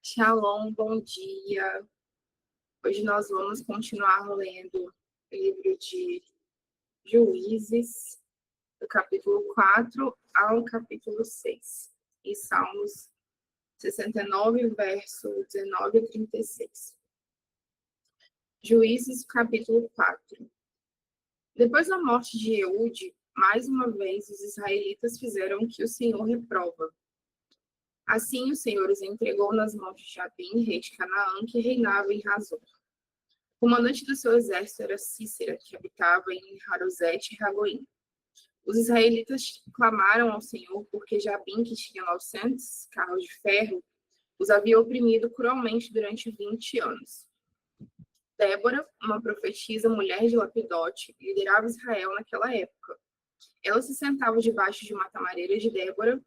Shalom, bom dia. Hoje nós vamos continuar lendo o livro de Juízes, do capítulo 4 ao capítulo 6, e Salmos 69, verso 19 a 36. Juízes, capítulo 4. Depois da morte de Eude, mais uma vez os israelitas fizeram o que o Senhor reprova. Assim o Senhor os entregou nas mãos de Jabim, rei de Canaã, que reinava em Hazor. O comandante do seu exército era Cícera, que habitava em Harosete e Ragoim. Os israelitas clamaram ao Senhor porque Jabim, que tinha 900 carros de ferro, os havia oprimido cruelmente durante 20 anos. Débora, uma profetisa, mulher de Lapidote, liderava Israel naquela época. Ela se sentava debaixo de uma tamareira de Débora,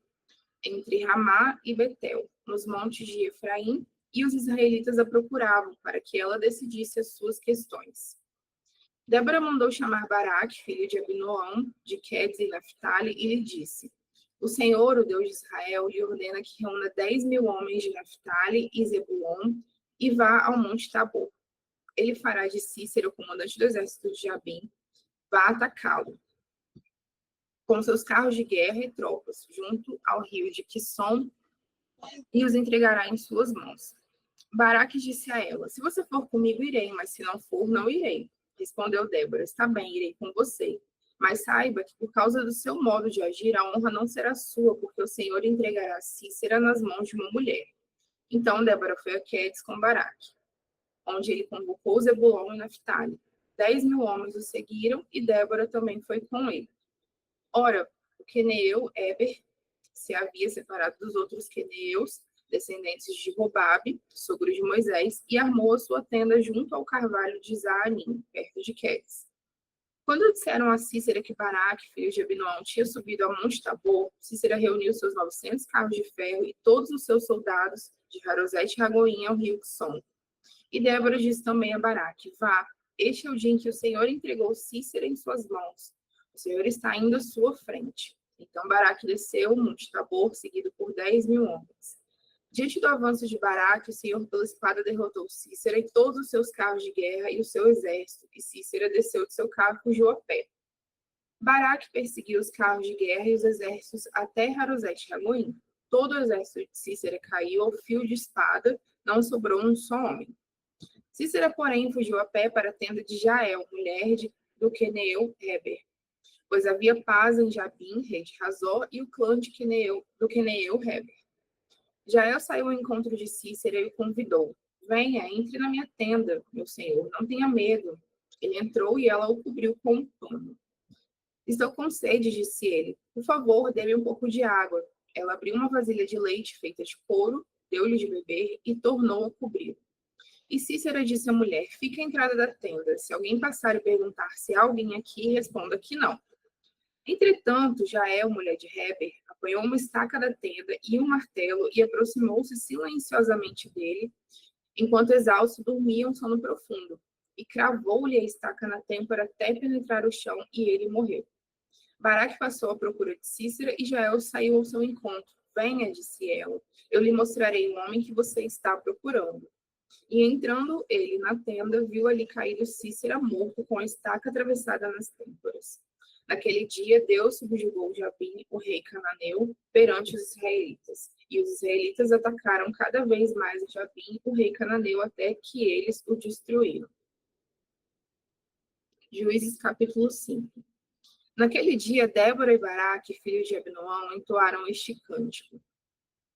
entre Ramá e Betel, nos montes de Efraim, e os israelitas a procuravam para que ela decidisse as suas questões. Débora mandou chamar Baraque, filho de Abinoão, de Quedes e Naphtali, e lhe disse: O Senhor, o Deus de Israel, lhe ordena que reúna 10.000 homens de Naphtali e Zebulon e vá ao Monte Tabor. Ele fará de Cícera, o comandante do exército de Jabim, vá atacá-lo com seus carros de guerra e tropas, junto ao rio de Quisson, e os entregará em suas mãos. Baraque disse a ela: Se você for comigo, irei, mas se não for, não irei. Respondeu Débora: Está bem, irei com você. Mas saiba que, por causa do seu modo de agir, a honra não será sua, porque o Senhor entregará Cícera nas mãos de uma mulher. Então Débora foi a Quedes com Baraque, onde ele convocou Zebulon e Naphtali. 10.000 homens o seguiram, e Débora também foi com ele. Ora, o queneu Eber se havia separado dos outros queneus, descendentes de Robabe, sogro de Moisés, e armou a sua tenda junto ao carvalho de Zaanim, perto de Quedes. Quando disseram a Cícera que Baraque, filho de Abinoão, tinha subido ao Monte Tabor, Cícera reuniu seus 900 carros de ferro e todos os seus soldados de Harosete e Ragoim ao rio Quisson. E Débora disse também a Baraque: Vá, este é o dia em que o Senhor entregou Cícera em suas mãos. O Senhor está indo à sua frente. Então Baraque desceu o Monte Tabor, seguido por 10.000 homens. Diante do avanço de Baraque, o Senhor pela espada derrotou Cícera e todos os seus carros de guerra e o seu exército, e Cícera desceu de seu carro e fugiu a pé. Baraque perseguiu os carros de guerra e os exércitos até Harosete e Ragoim. Todo o exército de Cícera caiu ao fio de espada, não sobrou um só homem. Cícera, porém, fugiu a pé para a tenda de Jael, mulher do queneu Heber, pois havia paz em Jabim, rei de Hazor, e o clã do queneu Heber. Jael saiu ao encontro de Cícera e o convidou: Venha, entre na minha tenda, meu senhor, não tenha medo. Ele entrou e ela o cobriu com um pano. Estou com sede, disse ele. Por favor, dê-me um pouco de água. Ela abriu uma vasilha de leite feita de couro, deu-lhe de beber e tornou a cobrir. E Cícera disse à mulher: Fique à entrada da tenda. Se alguém passar e perguntar se há alguém aqui, responda que não. Entretanto, Jael, mulher de Heber, apanhou uma estaca da tenda e um martelo e aproximou-se silenciosamente dele, enquanto exausto dormia um sono profundo, e cravou-lhe a estaca na têmpora até penetrar o chão, e ele morreu. Baraque passou à procura de Cícera e Jael saiu ao seu encontro. Venha, disse ela, eu lhe mostrarei o homem que você está procurando. E entrando ele na tenda, viu ali caído Cícera morto, com a estaca atravessada nas têmporas. Naquele dia, Deus subjugou Jabim, o rei cananeu, perante os israelitas. E os israelitas atacaram cada vez mais Jabim, o rei cananeu, até que eles o destruíram. Juízes capítulo 5. Naquele dia, Débora e Baraque, filhos de Abinoão, entoaram este cântico.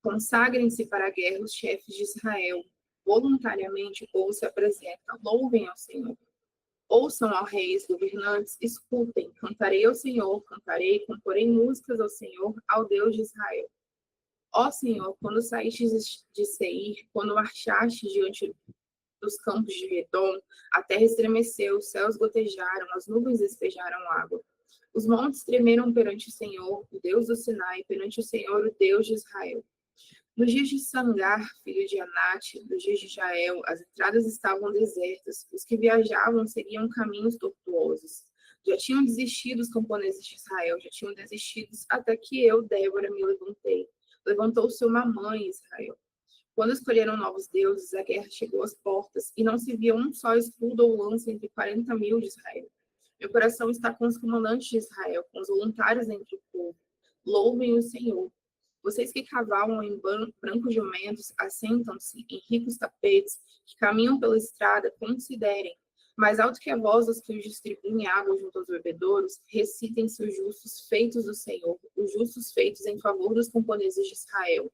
Consagrem-se para a guerra os chefes de Israel. Voluntariamente o povo se apresenta. Louvem ao Senhor. Ouçam, ó reis, governantes, escutem. Cantarei ao Senhor, cantarei, comporei músicas ao Senhor, ao Deus de Israel. Ó Senhor, quando saíste de Seir, quando marchaste diante dos campos de Edom, a terra estremeceu, os céus gotejaram, as nuvens despejaram água. Os montes tremeram perante o Senhor, o Deus do Sinai, perante o Senhor, o Deus de Israel. Nos dias de Sangar, filho de Anate, nos dias de Jael, as estradas estavam desertas, os que viajavam seguiam caminhos tortuosos. Já tinham desistido os camponeses de Israel, já tinham desistido até que eu, Débora, me levantei. Levantou-se uma mãe, Israel. Quando escolheram novos deuses, a guerra chegou às portas, e não se via um só escudo ou lança entre 40.000 de Israel. Meu coração está com os comandantes de Israel, com os voluntários entre o povo. Louvem o Senhor. Vocês que cavalam em brancos jumentos, assentam-se em ricos tapetes, que caminham pela estrada, considerem. Mais alto que a voz dos que os distribuem água junto aos bebedouros, recitem-se os justos feitos do Senhor, os justos feitos em favor dos camponeses de Israel.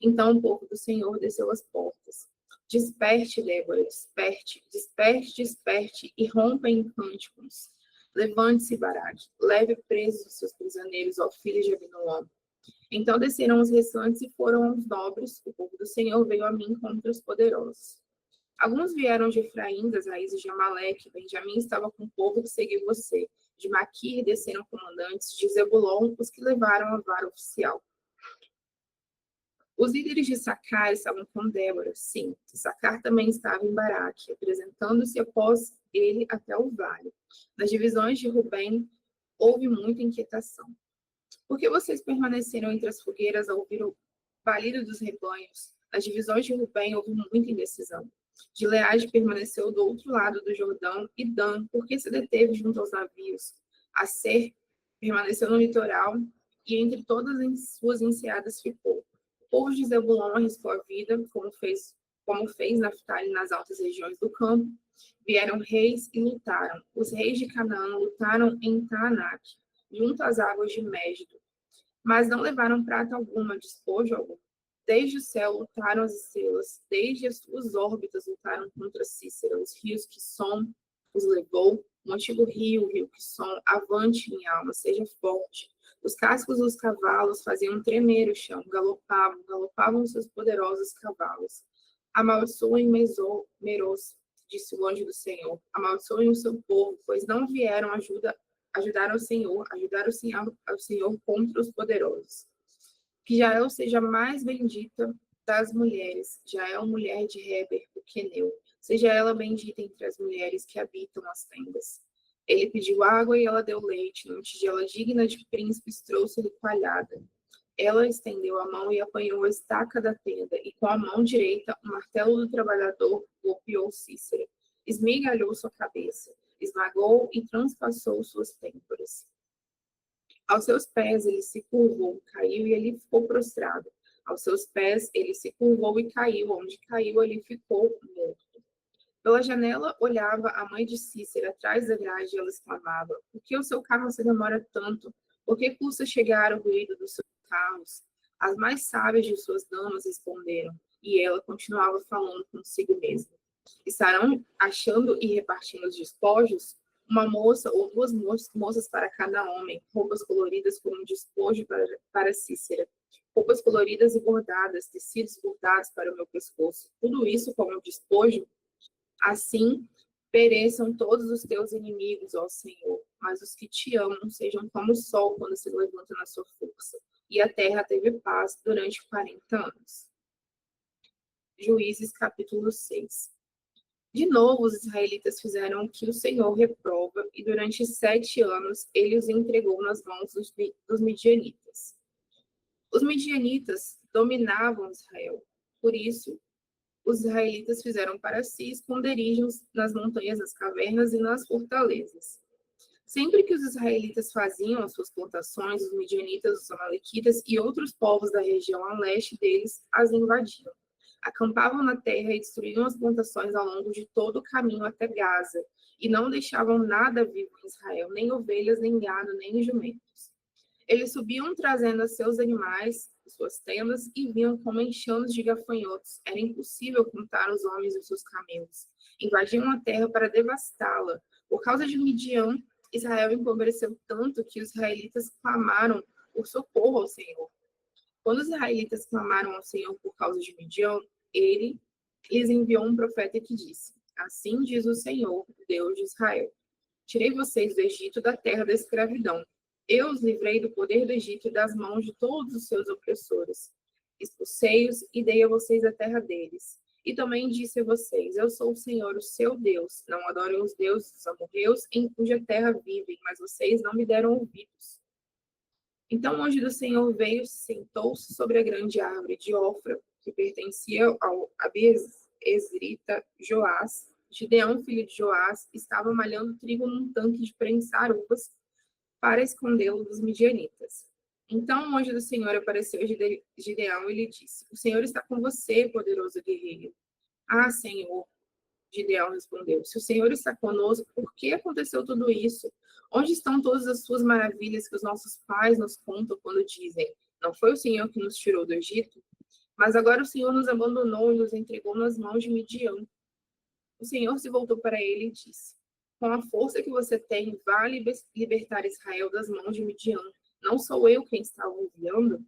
Então o povo do Senhor desceu às portas. Desperte, Débora, desperte, desperte, desperte, e rompa em cânticos. Levante-se, Baraque, leve presos os seus prisioneiros, ó filho de Abinoam. Então desceram os restantes e foram aos nobres. O povo do Senhor veio a mim contra os poderosos. Alguns vieram de Efraim, das raízes de Amaleque. Benjamim estava com o povo que seguiu você. De Maquir desceram comandantes, de Zebulon, os que levaram a vara oficial. Os líderes de Sacar estavam com Débora, sim. Sacar também estava em Baraque, apresentando-se após ele até o vale. Nas divisões de Rubem, houve muita inquietação. Por que vocês permaneceram entre as fogueiras ao ouvir o balido dos rebanhos? Nas divisões de Rubem, houve muita indecisão. Gileade permaneceu do outro lado do Jordão, e Dan, porque se deteve junto aos navios. Aser permaneceu no litoral, e entre todas as suas enseadas ficou. O povo de Zebulon arriscou a vida, como fez Naftali nas altas regiões do campo. Vieram reis e lutaram. Os reis de Canaã lutaram em Taanac, junto às águas de Mégido. Mas não levaram prata alguma, despojo algum. Desde o céu lutaram as estrelas, desde as suas órbitas lutaram contra Cícera. Os rios que Som os levou, um antigo rio, o rio que Som, avante, minha alma, seja forte. Os cascos dos cavalos faziam tremer o chão, galopavam seus poderosos cavalos. Amaldiçoem Meroz, disse o anjo do Senhor. Amaldiçoem o seu povo, pois não vieram ajudar ao Senhor contra os poderosos. Que Jael seja mais bendita das mulheres, Jael, mulher de Heber, o queneu. Seja ela bendita entre as mulheres que habitam as tendas. Ele pediu água e ela deu leite. Numa tigela digna de príncipes trouxe-lhe coalhada. Ela estendeu a mão e apanhou a estaca da tenda, e com a mão direita o martelo do trabalhador golpeou Cícera. Esmigalhou sua cabeça, esmagou e transpassou suas têmporas. Aos seus pés ele se curvou, caiu e ele ficou prostrado. Aos seus pés ele se curvou e caiu. Onde caiu, ele ficou morto. Pela janela olhava a mãe de Cícera atrás da grade e ela exclamava: por que o seu carro se demora tanto? Por que custa chegar ao ruído dos seus carros? As mais sábias de suas damas responderam, e ela continuava falando consigo mesma. Estarão achando e repartindo os despojos? Uma moça ou duas moças para cada homem, roupas coloridas como um despojo para Cícera, roupas coloridas e bordadas, tecidos bordados para o meu pescoço. Tudo isso como um despojo? Assim pereçam todos os teus inimigos, ó Senhor, mas os que te amam sejam como o sol quando se levanta na sua força. E a terra teve paz durante 40 anos. Juízes, capítulo 6. De novo, os israelitas fizeram o que o Senhor reprova, e durante 7 anos ele os entregou nas mãos dos midianitas. Os midianitas dominavam Israel, por isso os israelitas fizeram para si esconderijos nas montanhas, nas cavernas e nas fortalezas. Sempre que os israelitas faziam as suas plantações, os midianitas, os amalequitas e outros povos da região a leste deles as invadiam. Acampavam na terra e destruíam as plantações ao longo de todo o caminho até Gaza, e não deixavam nada vivo em Israel, nem ovelhas, nem gado, nem jumentos. Eles subiam trazendo seus animais, suas tendas, e vinham como enxames de gafanhotos. Era impossível contar os homens e os seus camelos. Invadiam a terra para devastá-la. Por causa de Midian, Israel empobreceu tanto que os israelitas clamaram por socorro ao Senhor. Quando os israelitas clamaram ao Senhor por causa de Midian, ele lhes enviou um profeta que disse: assim diz o Senhor, Deus de Israel: tirei vocês do Egito, da terra da escravidão. Eu os livrei do poder do Egito e das mãos de todos os seus opressores. Expulsei-os e dei a vocês a terra deles. E também disse a vocês: eu sou o Senhor, o seu Deus. Não adorem os deuses dos amorreus, em cuja terra vivem, mas vocês não me deram ouvidos. Então o anjo do Senhor veio, sentou-se sobre a grande árvore de Ofra, que pertencia ao Abiezrita Joás, Gideão, filho de Joás, estava malhando trigo num tanque de prensar uvas para escondê-lo dos midianitas. Então o anjo do Senhor apareceu a Gideão e lhe disse: O Senhor está com você, poderoso guerreiro. Ah, Senhor, Gideão respondeu: Se o Senhor está conosco, por que aconteceu tudo isso? Onde estão todas as suas maravilhas que os nossos pais nos contam quando dizem: Não foi o Senhor que nos tirou do Egito? Mas agora o Senhor nos abandonou e nos entregou nas mãos de Midian. O Senhor se voltou para ele e disse: Com a força que você tem, vá libertar Israel das mãos de Midian. Não sou eu quem está o enviando?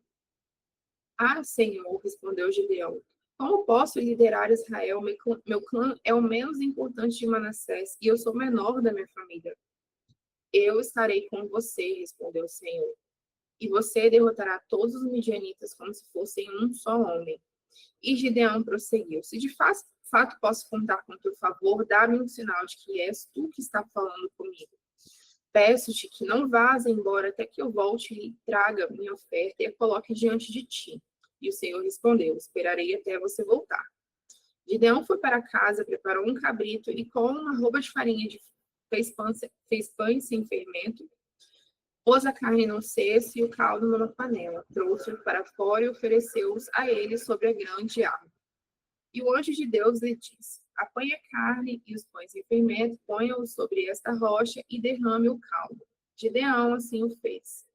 Ah, Senhor, respondeu Gideão. Como posso liderar Israel? Meu clã é o menos importante de Manassés e eu sou o menor da minha família. Eu estarei com você, respondeu o Senhor. E você derrotará todos os midianitas como se fossem um só homem. E Gideão prosseguiu: Se de fato posso contar com teu favor, dá-me um sinal de que és tu que está falando comigo. Peço-te que não vás embora até que eu volte e traga minha oferta e a coloque diante de ti. E o Senhor respondeu: Esperarei até você voltar. Gideão foi para casa, preparou um cabrito e com uma roupa de farinha fez pães sem fermento, pôs a carne num cesto e o caldo numa panela, trouxe-o para fora e ofereceu-os a ele sobre a grande árvore. E o anjo de Deus lhe disse: Apanhe a carne e os pães em fermento, ponha-os sobre esta rocha e derrame o caldo. Gideão assim o fez.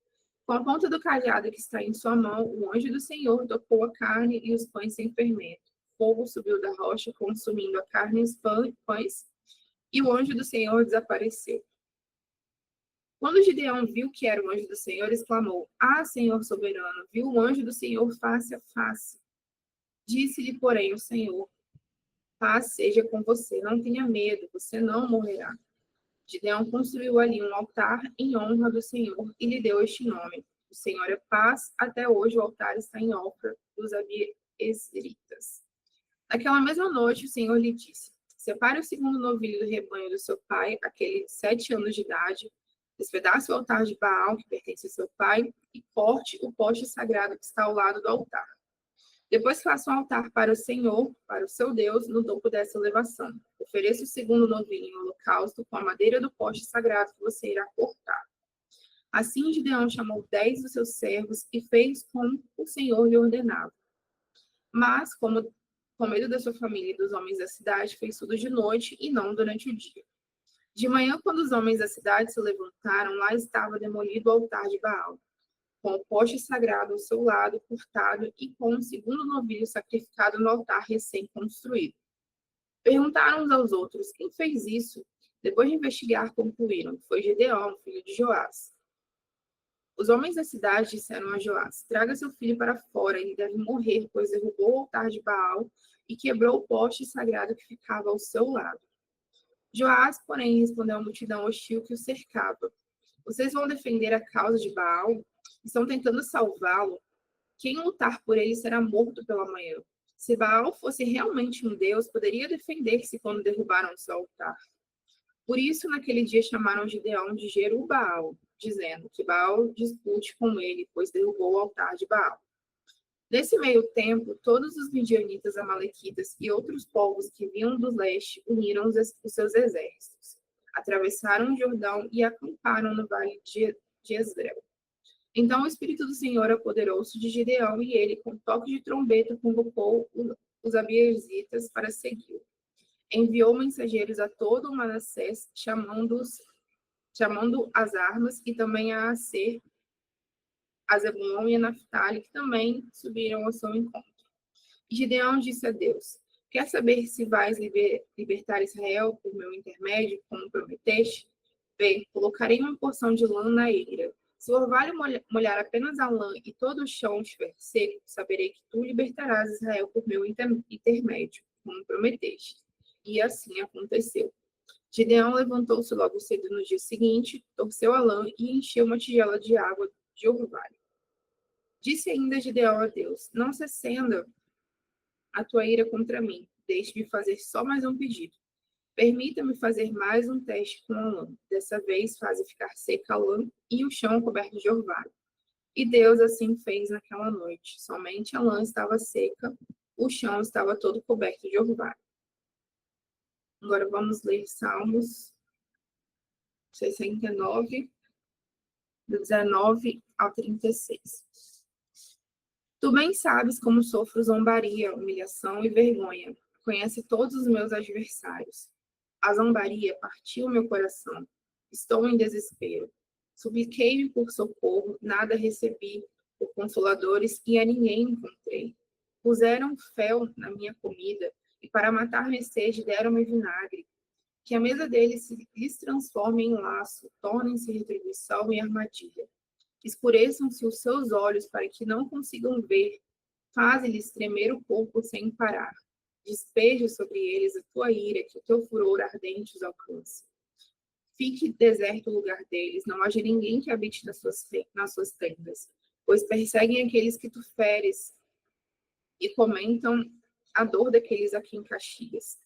Com a ponta do cajado que está em sua mão, o anjo do Senhor tocou a carne e os pães sem fermento. Fogo subiu da rocha, consumindo a carne e os pães, e o anjo do Senhor desapareceu. Quando Gideão viu que era o anjo do Senhor, exclamou: Ah, Senhor soberano, viu o anjo do Senhor face a face. Disse-lhe, porém, o Senhor: Paz seja com você, não tenha medo, você não morrerá. Gideão construiu ali um altar em honra do Senhor e lhe deu este nome: O Senhor é paz. Até hoje o altar está em Ofra dos Abiezritas. Naquela mesma noite, o Senhor lhe disse: Separe o segundo novilho do rebanho do seu pai, aquele de 7 anos de idade, despedace o altar de Baal, que pertence ao seu pai, e corte o poste sagrado que está ao lado do altar. Depois faça um altar para o Senhor, para o seu Deus, no topo dessa elevação. Ofereça o segundo novilho em holocausto com a madeira do poste sagrado que você irá cortar. Assim Gideão chamou 10 dos seus servos e fez como o Senhor lhe ordenava. Mas, com medo da sua família e dos homens da cidade, fez tudo de noite e não durante o dia. De manhã, quando os homens da cidade se levantaram, lá estava demolido o altar de Baal, com o poste sagrado ao seu lado, cortado, e com o segundo novilho sacrificado no altar recém-construído. Perguntaram uns aos outros: Quem fez isso? Depois de investigar, concluíram: Foi Gideão, filho de Joás. Os homens da cidade disseram a Joás: Traga seu filho para fora, ele deve morrer, pois derrubou o altar de Baal e quebrou o poste sagrado que ficava ao seu lado. Joás, porém, respondeu à multidão hostil que o cercava: Vocês vão defender a causa de Baal? Estão tentando salvá-lo? Quem lutar por ele será morto pela manhã. Se Baal fosse realmente um deus, poderia defender-se quando derrubaram o seu altar. Por isso, naquele dia chamaram Gideão de Jerubaal, dizendo que Baal dispute com ele, pois derrubou o altar de Baal. Nesse meio tempo, todos os midianitas, amalequitas e outros povos que vinham do leste uniram os seus exércitos, atravessaram o Jordão e acamparam no vale de Jezreel. Então o Espírito do Senhor apoderou-se de Gideão e ele, com toque de trombeta, convocou os abiezitas para segui-lo. Enviou mensageiros a todo o Manassés, chamando as armas, e também a Aser, a Zebulon e a Naphtali, que também subiram ao seu encontro. E Gideão disse a Deus: Quer saber se vais libertar Israel por meu intermédio, como prometeste? Bem, colocarei uma porção de lã na eira. Se o orvalho molhar apenas a lã e todo o chão estiver seco, saberei que tu libertarás Israel por meu intermédio, como prometeste. E assim aconteceu. Gideão levantou-se logo cedo no dia seguinte, torceu a lã e encheu uma tigela de água de orvalho. Disse ainda Gideão a Deus: Não se acenda a tua ira contra mim. Deixe-me fazer só mais um pedido. Permita-me fazer mais um teste com a lã. Dessa vez, faze ficar seca a lã e o chão coberto de orvalho. E Deus assim fez naquela noite. Somente a lã estava seca o chão estava todo coberto de orvalho. Agora vamos ler Salmos 69, do 19 ao 36. Tu bem sabes como sofro zombaria, humilhação e vergonha. Conhece todos os meus adversários. A zombaria partiu meu coração. Estou em desespero. Supliquei-me por socorro, nada recebi por consoladores e a ninguém encontrei. Puseram fel na minha comida e para matar minha sede deram-me vinagre. Que a mesa deles se lhes transforme em laço, tornem-se retribuição e armadilha. Escureçam-se os seus olhos para que não consigam ver. Faze-lhes tremer o corpo sem parar. Despeja sobre eles a tua ira, que o teu furor ardente os alcance. Fique deserto o lugar deles, não haja ninguém que habite nas suas tendas, pois perseguem aqueles que tu feres e comentam a dor daqueles a quem castigas.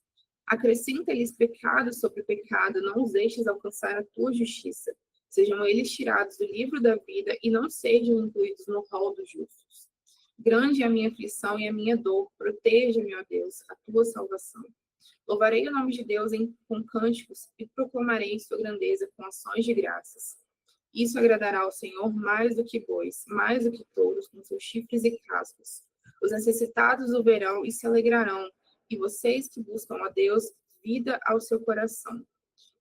Acrescenta-lhes pecado sobre pecado, não os deixes alcançar a tua justiça. Sejam eles tirados do livro da vida e não sejam incluídos no rol dos justos. Grande é a minha aflição e a minha dor, proteja-me, ó Deus, a tua salvação. Louvarei o nome de Deus com cânticos e proclamarei sua grandeza com ações de graças. Isso agradará ao Senhor mais do que bois, mais do que touros com seus chifres e cascos. Os necessitados o verão e se alegrarão, e vocês que buscam a Deus, vida ao seu coração.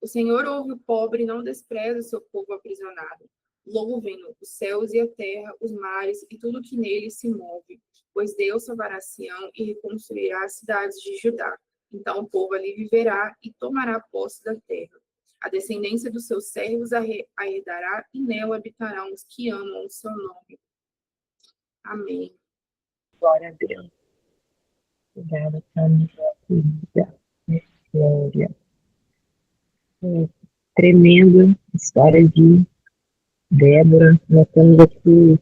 O Senhor ouve o pobre e não despreza o seu povo aprisionado. Louvem-no os céus e a terra, os mares e tudo que neles se move, pois Deus salvará Sião e reconstruirá as cidades de Judá. Então o povo ali viverá e tomará posse da terra. A descendência dos seus servos a herdará e nela habitarão os que amam o seu nome. Amém. Glória a Deus. Obrigada, Tânia, querida. Glória. Tremenda história de Débora. Nós temos aqui,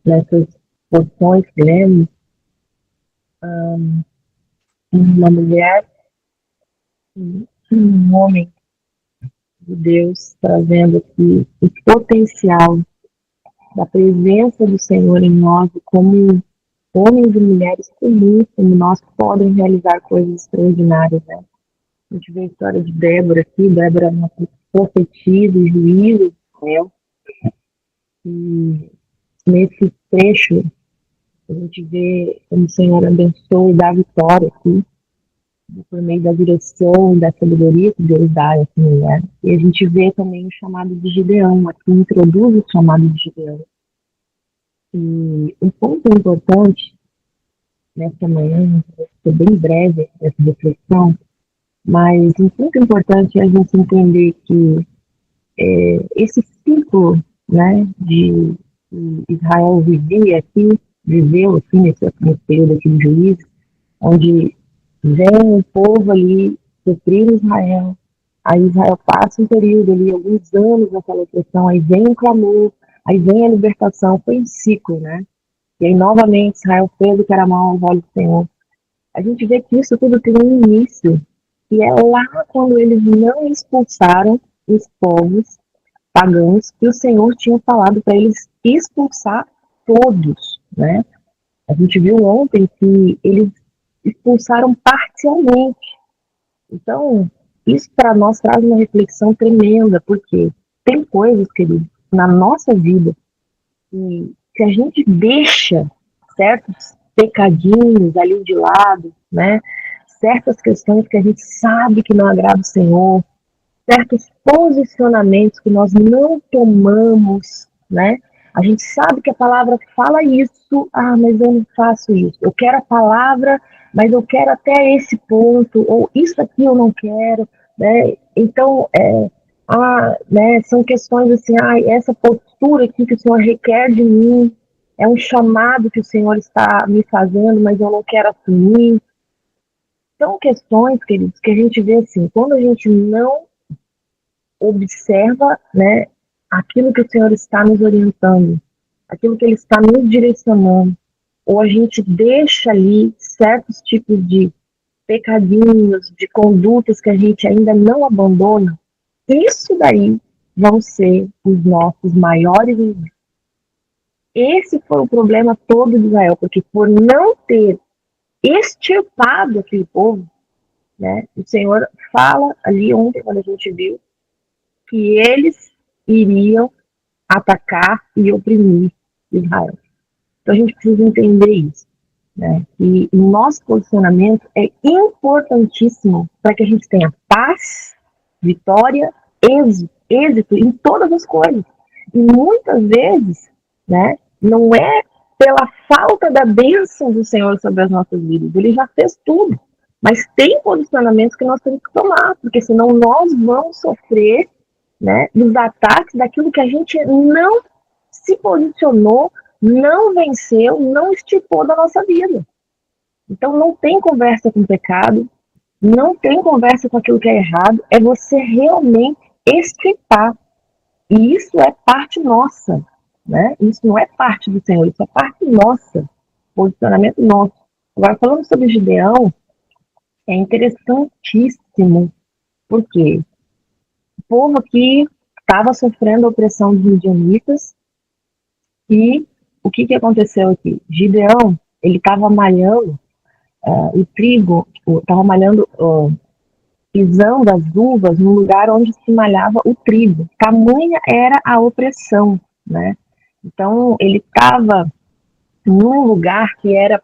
nessas porções que lemos, uma mulher, um homem de Deus, trazendo aqui o potencial da presença do Senhor em nós, como homens e mulheres comuns como nós podem realizar coisas extraordinárias, né? A gente vê a história de Débora aqui. Débora é uma profetisa e juíza de Israel. E nesse trecho a gente vê como o Senhor abençoa e dá vitória aqui, por meio da direção e da sabedoria que Deus dá a essa mulher. E a gente vê também o chamado de Gideão, aqui introduz o chamado de Gideão. E um ponto importante nessa manhã, vou ser bem breve essa reflexão, mas um ponto importante é a gente entender que esse ciclo, né, de Israel viveu aqui nesse período aqui de Juízes, onde vem o povo ali sofrer Israel, aí Israel passa um período ali, alguns anos naquela opressão, aí vem o clamor, aí vem a libertação, foi um ciclo, né? E aí novamente Israel fez o que era mal aos olhos do Senhor. A gente vê que isso tudo tem um início, e é lá quando eles não expulsaram os povos pagãos que o Senhor tinha falado para eles expulsar todos, né? A gente viu ontem que eles expulsaram parcialmente. Então, isso para nós traz uma reflexão tremenda, porque tem coisas, queridos, na nossa vida que a gente deixa certos pecadinhos ali de lado, né? Certas questões que a gente sabe que não agrada o Senhor, certos posicionamentos que nós não tomamos, né? A gente sabe que a palavra fala isso, mas eu não faço isso. Eu quero a palavra, mas eu quero até esse ponto, ou isso aqui eu não quero, né? Então, né, são questões assim, essa postura aqui que o Senhor requer de mim, é um chamado que o Senhor está me fazendo, mas eu não quero assumir. São questões, queridos, que a gente vê assim, quando a gente não observa, né, aquilo que o Senhor está nos orientando, aquilo que Ele está nos direcionando, ou a gente deixa ali certos tipos de pecadinhos, de condutas que a gente ainda não abandona, isso daí vão ser os nossos maiores inimigos. Esse foi o problema todo de Israel, porque por não ter extirpado aquele povo, né? O Senhor fala ali ontem, quando a gente viu, que eles iriam atacar e oprimir Israel. Então a gente precisa entender isso, né? E o nosso posicionamento é importantíssimo para que a gente tenha paz, vitória, êxito em todas as coisas. E muitas vezes, né, não é pela falta da bênção do Senhor sobre as nossas vidas. Ele já fez tudo. Mas tem posicionamentos que nós temos que tomar, porque senão nós vamos sofrer, né, dos ataques daquilo que a gente não se posicionou, não venceu, não estipou da nossa vida. Então não tem conversa com o pecado, não tem conversa com aquilo que é errado, é você realmente estipar. E isso é parte nossa, né? Isso não é parte do Senhor, isso é parte nossa, posicionamento nosso. Agora, falando sobre Gideão, é interessantíssimo, porque o povo aqui estava sofrendo a opressão dos midianitas, e o que aconteceu aqui? Gideão, ele estava malhando o trigo, estava malhando, pisando as uvas no lugar onde se malhava o trigo. Tamanha era a opressão, né? Então, ele estava num lugar que era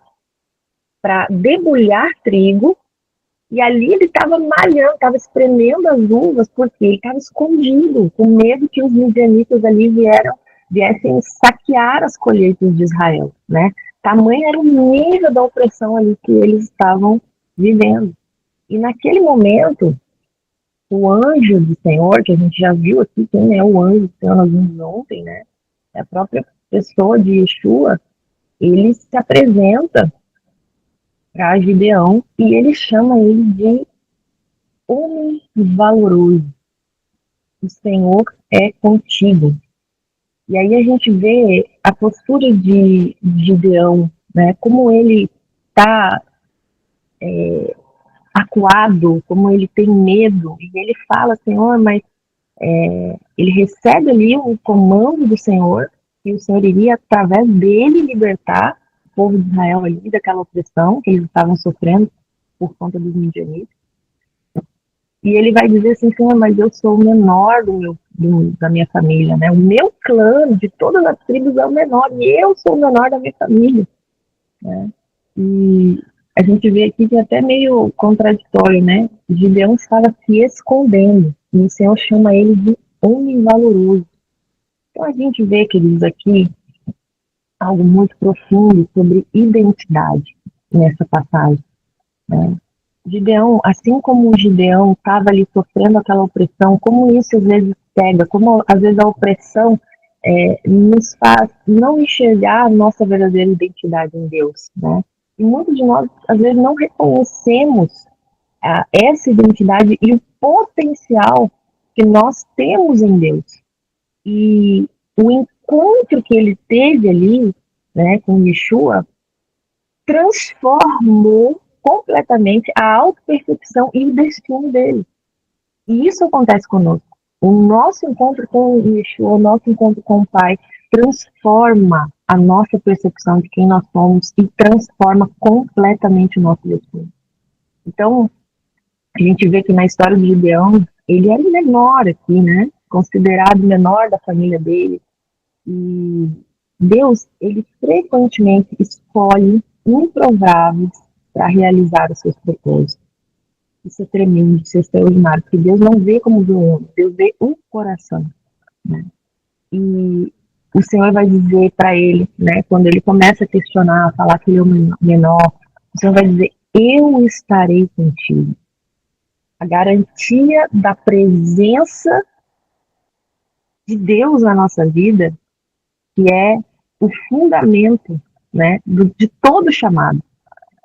para debulhar trigo, e ali ele estava malhando, estava espremendo as uvas, porque ele estava escondido, com medo que os midianitas ali viessem saquear as colheitas de Israel, né? Tamanho era o nível da opressão ali que eles estavam vivendo. E naquele momento, o anjo do Senhor, que a gente já viu aqui, quem é o anjo do Senhor, nós vimos ontem, né? É a própria pessoa de Yeshua, ele se apresenta para Gideão e ele chama ele de homem valoroso. O Senhor é contigo. E aí a gente vê a postura de Gideão, né? Como ele está acuado, como ele tem medo. E ele fala, Senhor, mas ele recebe ali o comando do Senhor, que o Senhor iria, através dele, libertar o povo de Israel ali daquela opressão que eles estavam sofrendo por conta dos midianitas. E ele vai dizer assim, Senhor, mas eu sou o menor da minha família, né? O meu clã, de todas as tribos, é o menor, e eu sou o menor da minha família, né? E a gente vê aqui que é até meio contraditório, né? Gideão estava se escondendo, e o Senhor chama ele de homem valoroso. Então a gente vê, queridos, aqui algo muito profundo sobre identidade nessa passagem, né? Gideão, assim como o Gideão estava ali sofrendo aquela opressão, como isso às vezes pega, como às vezes a opressão nos faz não enxergar a nossa verdadeira identidade em Deus, né? E muitos de nós, às vezes, não reconhecemos essa identidade e o potencial que nós temos em Deus. E o encontro que ele teve ali, né, com Yeshua, transformou completamente a autopercepção e o destino dele. E isso acontece conosco. O nosso encontro com o Yeshua, o nosso encontro com o Pai, transforma a nossa percepção de quem nós somos e transforma completamente o nosso destino. Então, a gente vê que na história de Gideão, ele era o menor aqui, né? Considerado o menor da família dele. E Deus, ele frequentemente escolhe improváveis para realizar os seus propósitos. Isso é tremendo, isso é extraordinário, porque Deus não vê como vê o homem, Deus vê o coração, né? E o Senhor vai dizer para ele, né, quando ele começa a questionar, a falar que ele é o menor, o Senhor vai dizer, eu estarei contigo. A garantia da presença de Deus na nossa vida, que é o fundamento, né, de todo chamado.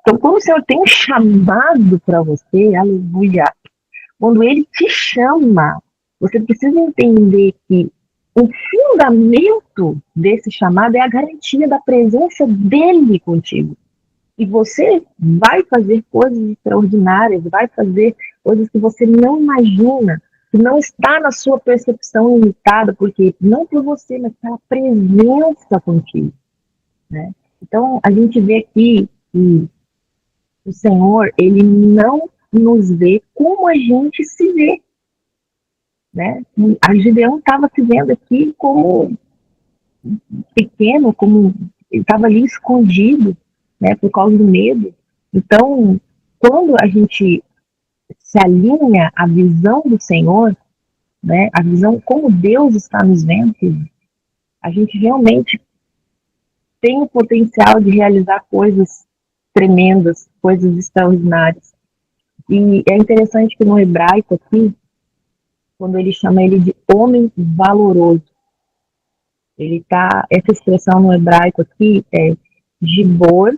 Então, quando o Senhor tem um chamado para você, aleluia, quando Ele te chama, você precisa entender que o fundamento desse chamado é a garantia da presença dEle contigo. E você vai fazer coisas extraordinárias, vai fazer coisas que você não imagina, que não está na sua percepção limitada, porque não por você, mas pela presença contigo, né? Então, a gente vê aqui que O Senhor, ele não nos vê como a gente se vê, né? A Gideão estava se vendo aqui como pequeno, como ele estava ali escondido, né, por causa do medo. Então, quando a gente se alinha à visão do Senhor, né, a visão como Deus está nos vendo, a gente realmente tem o potencial de realizar coisas tremendas, coisas extraordinárias. E é interessante que no hebraico aqui, quando ele chama ele de homem valoroso, ele tá, essa expressão no hebraico aqui é Gibor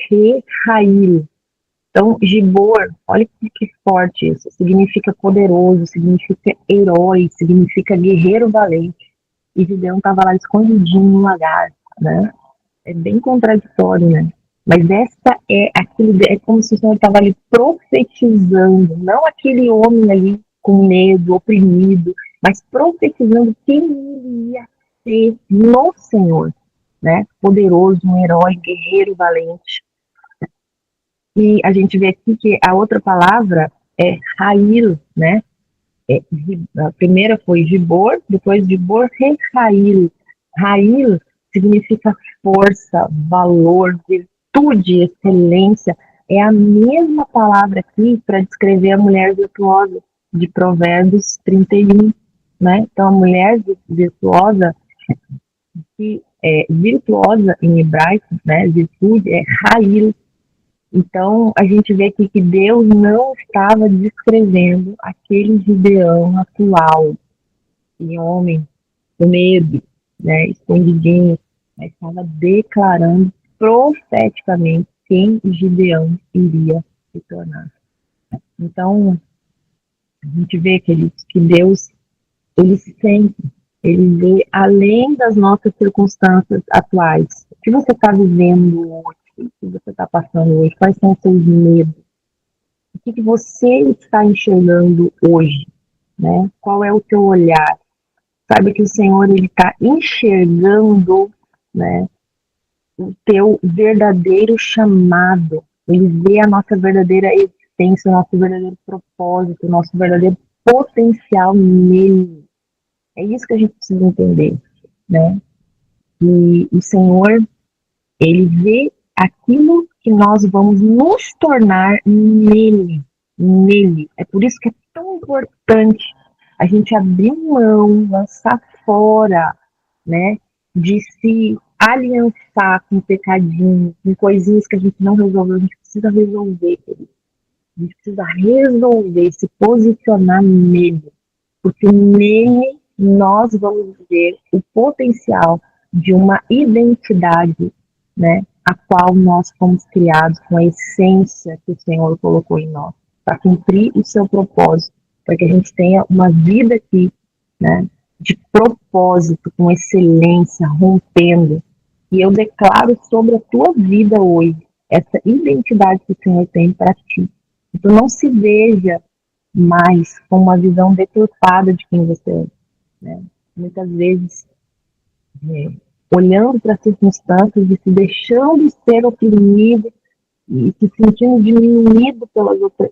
Rehail. Então, Gibor, olha que forte isso, significa poderoso, significa herói, significa guerreiro valente. E Gideão estava lá escondidinho no lagar, né? É bem contraditório, né? Mas essa é aquilo, é como se o Senhor estava ali profetizando, não aquele homem ali com medo, oprimido, mas profetizando quem ele ia ser no Senhor, né? Poderoso, um herói, guerreiro, valente. E a gente vê aqui que a outra palavra é Rail, né? A primeira foi Gibor, depois Gibor Rehail. Rail significa força, valor, virtude, excelência. É a mesma palavra aqui para descrever a mulher virtuosa de Provérbios 31, né? Então, a mulher virtuosa, que é virtuosa em hebraico, né? Virtude é Rail. Então, a gente vê aqui que Deus não estava descrevendo aquele Gideão atual, aquele homem com medo, né, escondidinho, mas estava declarando profeticamente quem Gideão iria se tornar. Então, a gente vê que Deus, ele sempre, ele vê além das nossas circunstâncias atuais. O que você está vivendo hoje? O que você está passando hoje? Quais são os seus medos? O que você está enxergando hoje, né? Qual é o teu olhar? Sabe que o Senhor, ele está enxergando, né, o teu verdadeiro chamado. Ele vê a nossa verdadeira existência, o nosso verdadeiro propósito, o nosso verdadeiro potencial nele. É isso que a gente precisa entender, né? E o Senhor, ele vê aquilo que nós vamos nos tornar nele, nele. É por isso que é tão importante a gente abrir mão, lançar fora, né, de se aliançar com pecadinho, com coisinhas que a gente não resolveu, a gente precisa resolver, querido. A gente precisa resolver, se posicionar nele, porque nele nós vamos ver o potencial de uma identidade, né, a qual nós fomos criados com a essência que o Senhor colocou em nós, para cumprir o seu propósito, para que a gente tenha uma vida aqui, né, de propósito, com excelência, rompendo. E eu declaro sobre a tua vida hoje essa identidade que o Senhor tem para ti. Então não se veja mais com uma visão deturpada de quem você é, né? Muitas vezes, olhando para as circunstâncias e se deixando ser oprimido e se sentindo diminuído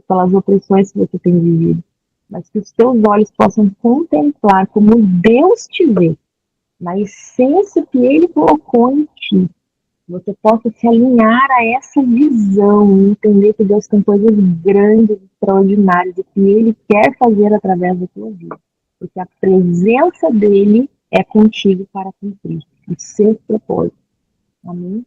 pelas opressões que você tem vivido. Mas que os teus olhos possam contemplar como Deus te vê, na essência que Ele colocou em ti. Você possa se alinhar a essa visão e entender que Deus tem coisas grandes, extraordinárias e que Ele quer fazer através da tua vida. Porque a presença dEle é contigo para cumprir os seus propósitos. Amém?